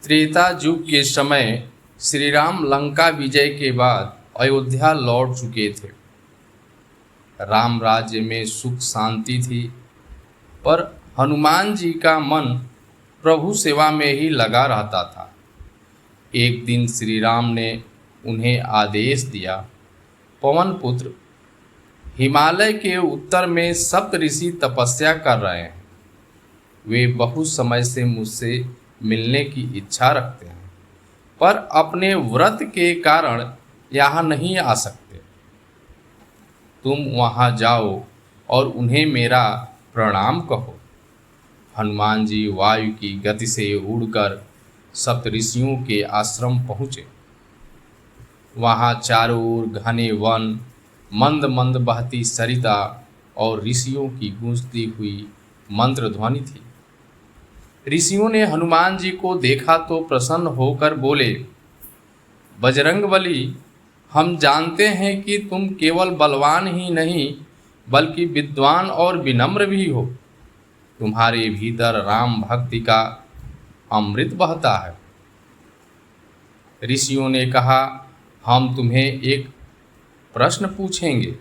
त्रेता युग के समय श्री राम लंका विजय के बाद अयोध्या लौट चुके थे। राम राज्य में सुख शांति थी, पर हनुमान जी का मन प्रभु सेवा में ही लगा रहता था। एक दिन श्री राम ने उन्हें आदेश दिया, पवन पुत्र, हिमालय के उत्तर में सप्त ऋषि तपस्या कर रहे हैं। वे बहुत समय से मुझसे मिलने की इच्छा रखते हैं, पर अपने व्रत के कारण यहाँ नहीं आ सकते। तुम वहाँ जाओ और उन्हें मेरा प्रणाम कहो। हनुमान जी वायु की गति से उड़कर सप्त ऋषियों के आश्रम पहुँचे। वहाँ चारों ओर घने वन, मंद मंद बहती सरिता और ऋषियों की गूंजती हुई मंत्र ध्वनि थी। ऋषियों ने हनुमान जी को देखा तो प्रसन्न होकर बोले, बजरंगबली, हम जानते हैं कि तुम केवल बलवान ही नहीं बल्कि विद्वान और विनम्र भी हो। तुम्हारे भीतर राम भक्ति का अमृत बहता है। ऋषियों ने कहा, हम तुम्हें एक प्रश्न पूछेंगे।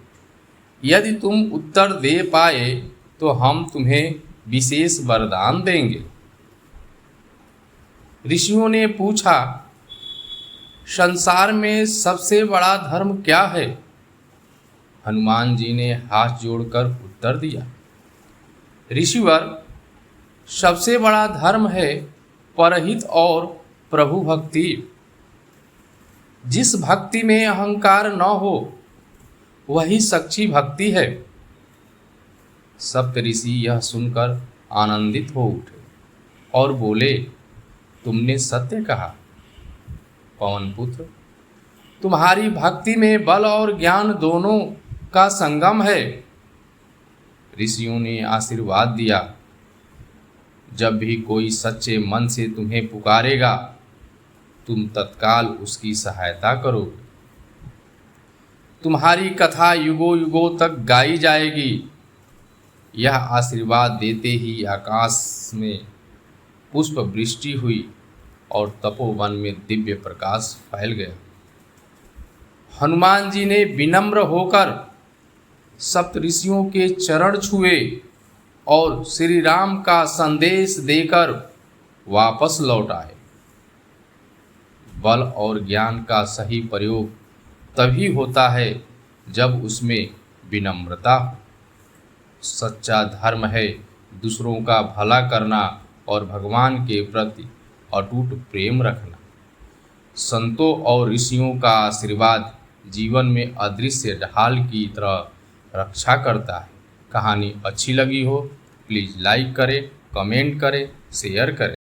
यदि तुम उत्तर दे पाए तो हम तुम्हें विशेष वरदान देंगे। ऋषियों ने पूछा, संसार में सबसे बड़ा धर्म क्या है? हनुमान जी ने हाथ जोड़कर उत्तर दिया, ऋषिवर, सबसे बड़ा धर्म है परहित और प्रभु भक्ति। जिस भक्ति में अहंकार न हो वही सच्ची भक्ति है। सप्त ऋषि यह सुनकर आनंदित हो उठे और बोले, तुमने सत्य कहा। पवन पुत्र, तुम्हारी भक्ति में बल और ज्ञान दोनों का संगम है। ऋषियों ने आशीर्वाद दिया, जब भी कोई सच्चे मन से तुम्हें पुकारेगा तुम तत्काल उसकी सहायता करोगे। तुम्हारी कथा युगों युगों तक गाई जाएगी। यह आशीर्वाद देते ही आकाश में पुष्प वृष्टि हुई और तपोवन में दिव्य प्रकाश फैल गया। हनुमान जी ने विनम्र होकर सप्त ऋषियों के चरण छुए और श्री राम का संदेश देकर वापस लौट आए। बल और ज्ञान का सही प्रयोग तभी होता है जब उसमें विनम्रता हो। सच्चा धर्म है दूसरों का भला करना और भगवान के प्रति अटूट प्रेम रखना। संतों और ऋषियों का आशीर्वाद जीवन में अदृश्य ढाल की तरह रक्षा करता है। कहानी अच्छी लगी हो प्लीज़ लाइक करें, कमेंट करें, शेयर करें।